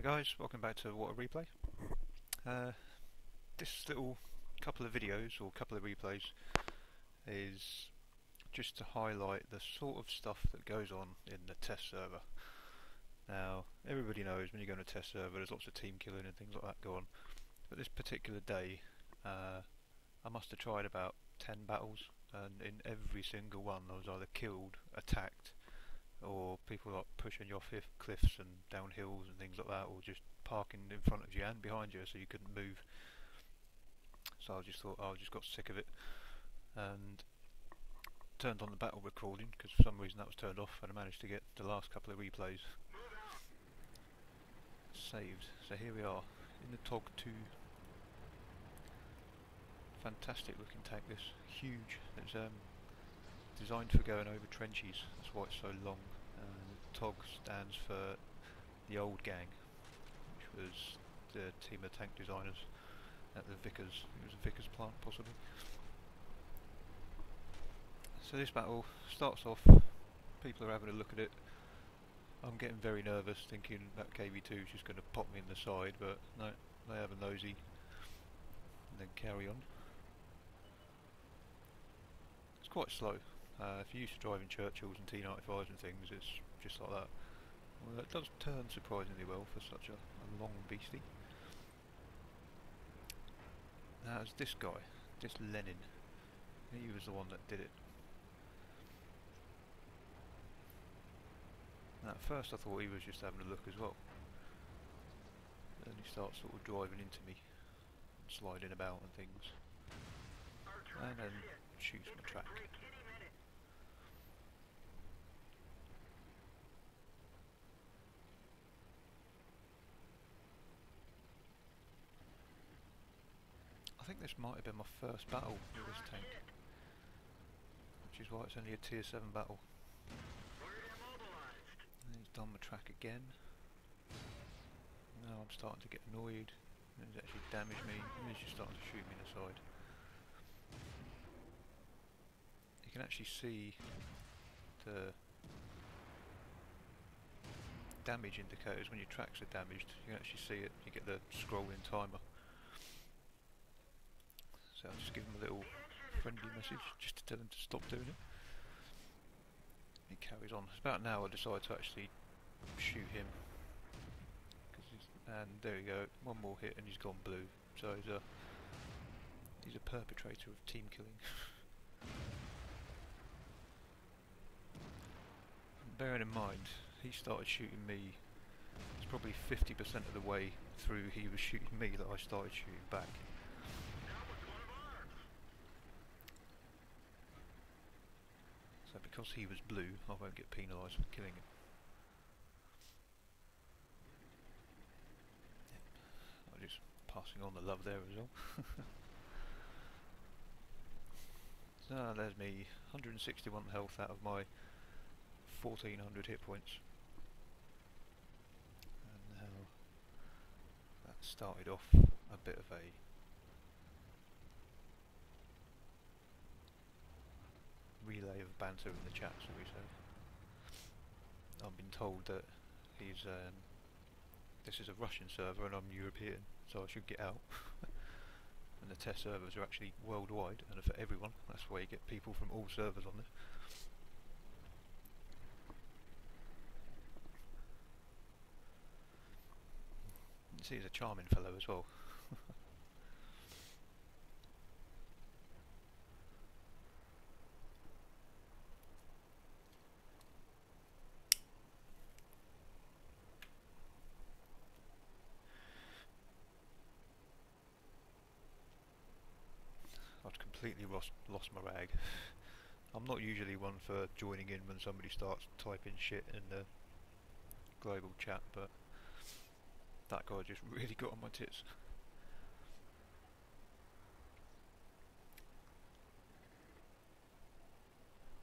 Hi guys, welcome back to Water Replay. This little couple of videos or couple of replays is just to highlight the sort of stuff that goes on in the test server. Now, everybody knows when you go on a test server there's lots of team killing and things like that go on, but this particular day I must have tried about 10 battles, and in every single one I was either killed, attacked, or people like pushing you off cliffs and down hills and things like that, or just parking in front of you and behind you so you couldn't move. So I just thought, I just got sick of it and turned on the battle recording, because for some reason that was turned off, and I managed to get the last couple of replays saved. So here we are in the TOG 2. Fantastic looking tank, this, huge. It's designed for going over trenches, that's why it's so long. TOG stands for the old gang, which was the team of tank designers at the Vickers. It was a Vickers plant, possibly. So this battle starts off, people are having a look at it. I'm getting very nervous, thinking that KV2 is just going to pop me in the side, but no, they have a nosy and then carry on. It's quite slow. If you're used to driving Churchills and T95s and things, it's just like that. Well, it does turn surprisingly well for such a long beastie. Now it's this guy, this Lenin. He was the one that did it. Now at first I thought he was just having a look as well. Then he starts sort of driving into me, and sliding about and things, and then shoots my track. I think this might have been my first battle with this tank, which is why it's only a tier 7 battle. And he's done my track again. Now I'm starting to get annoyed, and he's actually damaged me, and he's just starting to shoot me in the side. You can actually see the damage indicators when your tracks are damaged. You can actually see it, you get the scrolling timer. So I'll just give him a little friendly message just to tell him to stop doing it. He carries on. It's about now I decide to actually shoot him. And there you go, one more hit and he's gone blue. So he's a perpetrator of team killing. Bearing in mind, he started shooting me, it's probably 50% of the way through he was shooting me that I started shooting back. So because he was blue, I won't get penalised for killing him. Yep. I'm just passing on the love there as well. So there's me, 161 health out of my 1400 hit points. And now that started off a bit of a relay of banter in the chat, shall we say. I've been told that he's this is a Russian server and I'm European, so I should get out. And the test servers are actually worldwide and are for everyone. That's why you get people from all servers on there. You see, he's a charming fellow as well. I'd completely lost my rag. I'm not usually one for joining in when somebody starts typing shit in the global chat, but that guy just really got on my tits.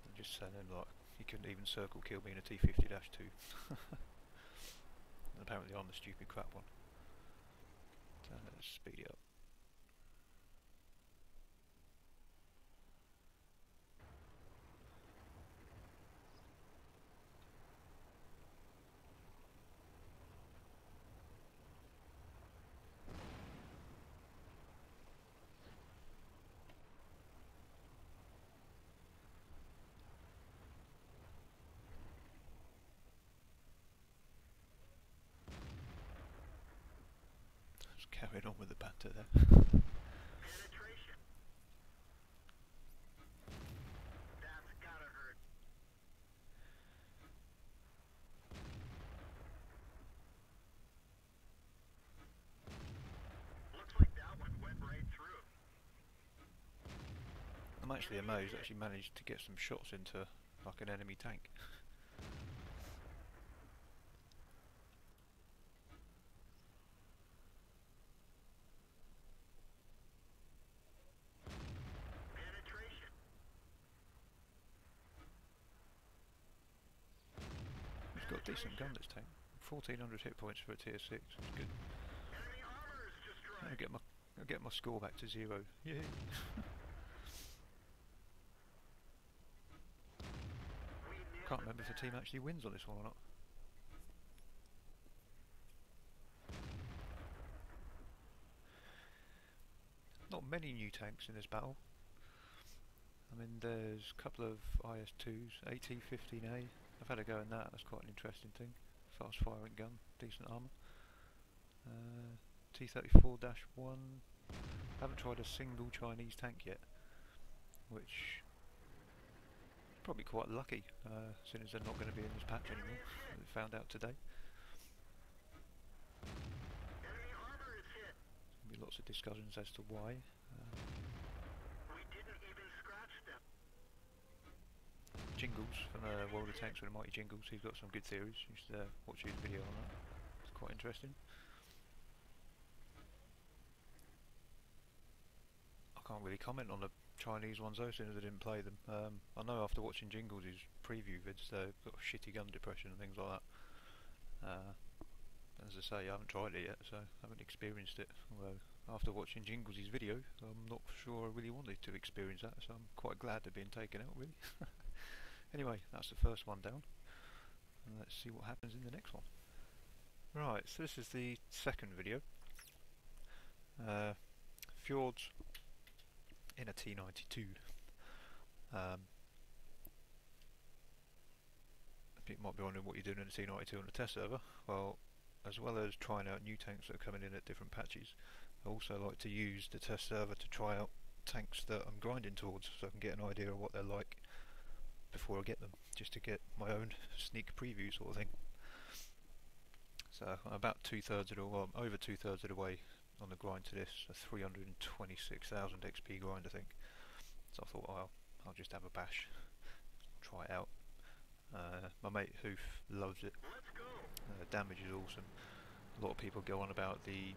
I'm just saying, like, he couldn't even circle kill me in a T50-2. And apparently I'm the stupid crap one. So let's speed it up. carrying on with the banter there. Penetration. That's gotta hurt. Looks like that one went right through. I'm actually amazed I actually managed to get some shots into like an enemy tank. Penetration. It's got a decent gun, this tank. 1400 hit points for a tier 6. It's good. Enemy armor is destroyed. I'll get my score back to 0. Yay! Can't remember if the team actually wins on this one or not. Not many new tanks in this battle. I mean, there's a couple of IS-2s, AT-15A. I've had a go in that. That's quite an interesting thing. Fast firing gun, decent armour. T-34-1. Haven't tried a single Chinese tank yet, which probably quite lucky, seeing as they're not going to be in this patch anymore. We found out today. Enemy armor is hit. There'll be lots of discussions as to why. We didn't even scratch them. Jingles from World of Tanks with the Mighty Jingles, he's got some good theories. You should watch his video on that. It's quite interesting. I can't really comment on the Chinese ones though, since I didn't play them. I know after watching Jingles' preview vids, they've got shitty gun depression and things like that. As I say, I haven't tried it yet, so I haven't experienced it. Although after watching Jingles' video, I'm not sure I really wanted to experience that, so I'm quite glad they're being taken out, really. Anyway, that's the first one down. And let's see what happens in the next one. Right, so this is the second video. Fjords in a T92. You might be wondering what you're doing in a T92 on a test server. Well, as well as trying out new tanks that are coming in at different patches, I also like to use the test server to try out tanks that I'm grinding towards, so I can get an idea of what they're like before I get them, just to get my own sneak preview sort of thing. So I'm about two-thirds of the, well, I'm over two-thirds of the way on the grind to this, a 326,000 XP grind I think. So I thought, well, I'll just have a bash, try it out. My mate Hoof loves it. Damage is awesome. A lot of people go on about the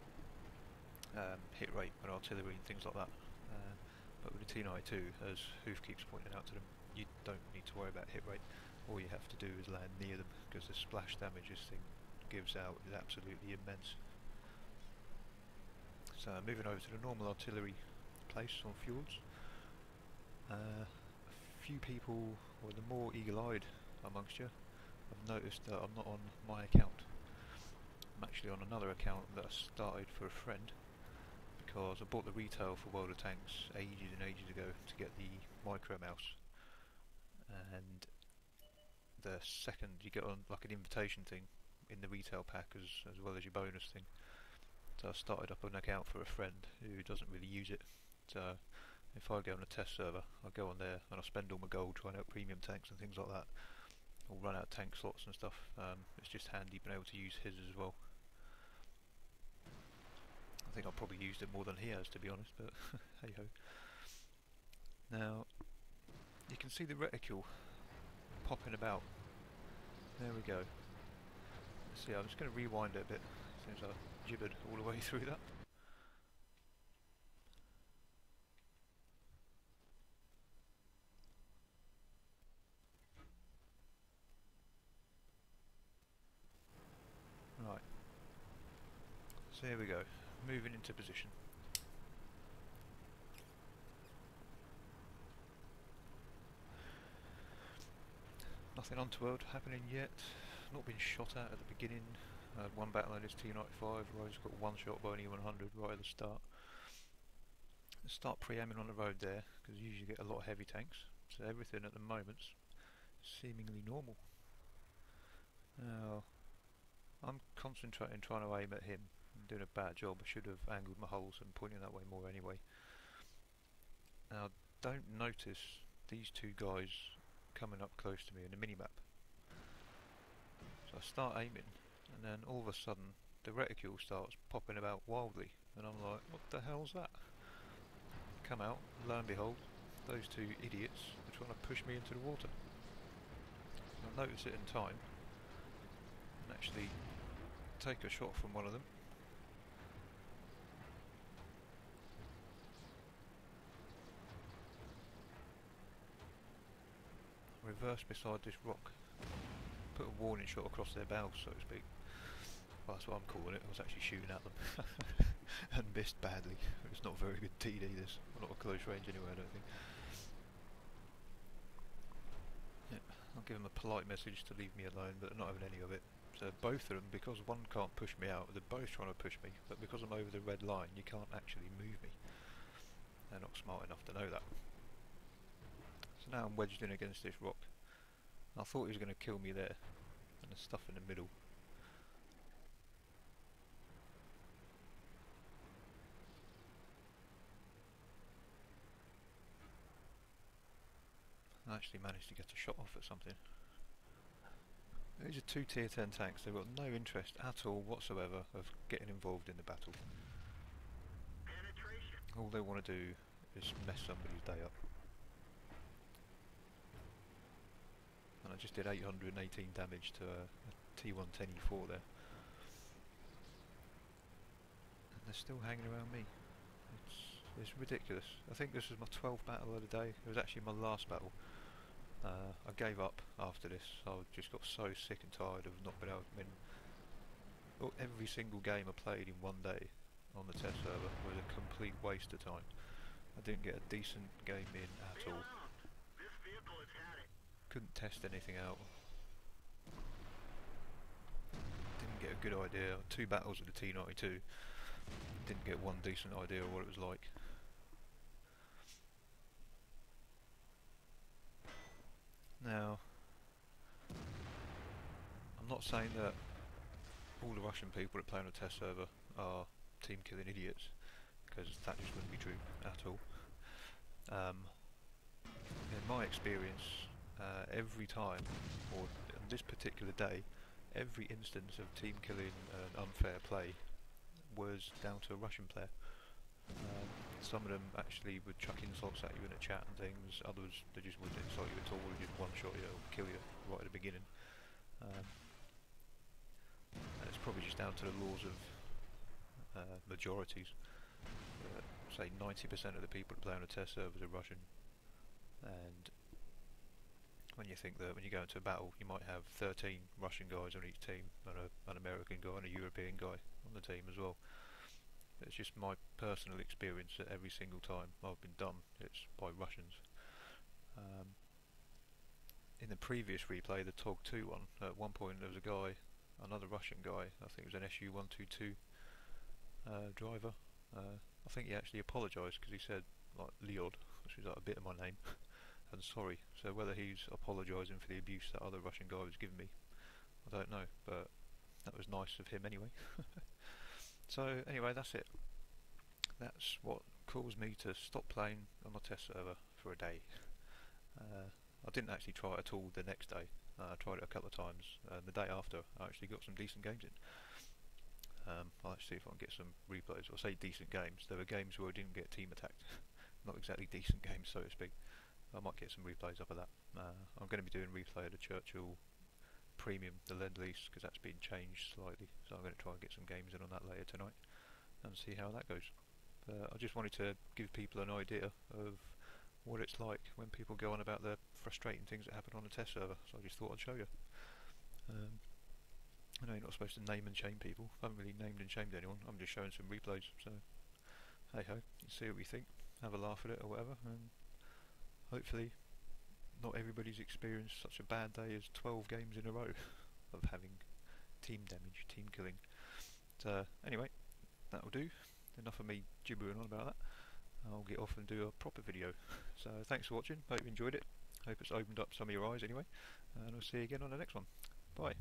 hit rate with artillery and things like that. But with the T92, as Hoof keeps pointing out to them, you don't need to worry about hit rate. All you have to do is land near them, because the splash damage this thing gives out is absolutely immense. So moving over to the normal artillery place on Fjords. A few people, or the more eagle-eyed amongst you, have noticed that I'm not on my account. I'm actually on another account that I started for a friend, because I bought the retail for World of Tanks ages and ages ago to get the micro mouse, and the second you get on like an invitation thing in the retail pack as well as your bonus thing. So I started up an account for a friend who doesn't really use it. So if I go on a test server, I'll go on there and I'll spend all my gold trying out premium tanks and things like that. I'll run out tank slots and stuff. It's just handy being able to use his as well. I think I've probably used it more than he has, to be honest, but hey ho. Now you can see the reticule popping about. There we go. Let's see, I'm just going to rewind it a bit since I gibbered all the way through that. Right, so here we go, moving into position. Nothing untoward happening yet, not been shot at the beginning. One battle on this T95 where I just got one shot by only 100 right at the start. Let's start pre-aiming on the road there, because you usually get a lot of heavy tanks, so everything at the moment's seemingly normal. Now I'm concentrating trying to aim at him, doing a bad job. I should have angled my holes and pointing that way more anyway. Now, don't notice these two guys coming up close to me in the minimap. So I start aiming, and then all of a sudden the reticule starts popping about wildly, and I'm like, what the hell's that? Come out, lo and behold, those two idiots are trying to push me into the water. I notice it in time, and actually take a shot from one of them. Reverse beside this rock, put a warning shot across their bows, so to speak. Well, that's what I'm calling it. I was actually shooting at them and missed badly. It's not very good TD this, not a close range anyway, I don't think. Yep, I'll give them a polite message to leave me alone, but not having any of it. So both of them, because one can't push me out, they're both trying to push me, but because I'm over the red line, you can't actually move me. They're not smart enough to know that. So now I'm wedged in against this rock. I thought he was going to kill me there, and there's stuff in the middle. I actually managed to get a shot off at something. These are two tier 10 tanks. They've got no interest at all whatsoever of getting involved in the battle. Penetration. All they want to do is mess somebody's day up. And I just did 818 damage to a T110E4 there. And they're still hanging around me. It's ridiculous. I think this was my 12th battle of the day. It was actually my last battle. I gave up after this. I just got so sick and tired of not being able to win. Every single game I played in one day on the test server was a complete waste of time. I didn't get a decent game in at all. This vehicle has had it. Couldn't test anything out. Didn't get a good idea. 2 battles with the T92. Didn't get one decent idea of what it was like. Now, I'm not saying that all the Russian people that play on a test server are team killing idiots, because that just wouldn't be true at all. In my experience, every time, or on this particular day, every instance of team killing and unfair play was down to a Russian player. Some of them actually would chuck insults at you in a chat and things, others they just wouldn't insult you at all, they just one-shot you or kill you right at the beginning. And it's probably just down to the laws of majorities. Say 90% of the people that play on a test server are Russian, and when you think that when you go into a battle you might have 13 Russian guys on each team and an American guy and a European guy on the team as well. It's just my personal experience that every single time I've been done, it's by Russians. In the previous replay, the TOG 2 one, at one point there was a guy, another Russian guy, I think it was an SU-122 driver. I think he actually apologised because he said like Mcleod, which is like a bit of my name, and sorry. So whether he's apologising for the abuse that other Russian guy was giving me, I don't know, but that was nice of him anyway. So anyway, that's it. That's what caused me to stop playing on my test server for a day. I didn't actually try it at all the next day. I tried it a couple of times, and the day after I actually got some decent games in. I'll actually see if I can get some replays. I'll say decent games. There were games where I didn't get team attacked. Not exactly decent games, so to speak. I might get some replays up of that. I'm going to be doing replay of the Churchill Premium, the Lend-Lease, because that's been changed slightly, so I'm going to try and get some games in on that later tonight and see how that goes. I just wanted to give people an idea of what it's like when people go on about the frustrating things that happen on a test server, so I just thought I'd show you. I know you're not supposed to name and shame people. I haven't really named and shamed anyone, I'm just showing some replays, so hey ho, you see what we think, have a laugh at it or whatever, and hopefully not everybody's experienced such a bad day as 12 games in a row of having team damage, team killing. So anyway, that'll do. Enough of me gibbering on about that. I'll get off and do a proper video. So thanks for watching, hope you enjoyed it. Hope it's opened up some of your eyes anyway, and I'll see you again on the next one. Bye.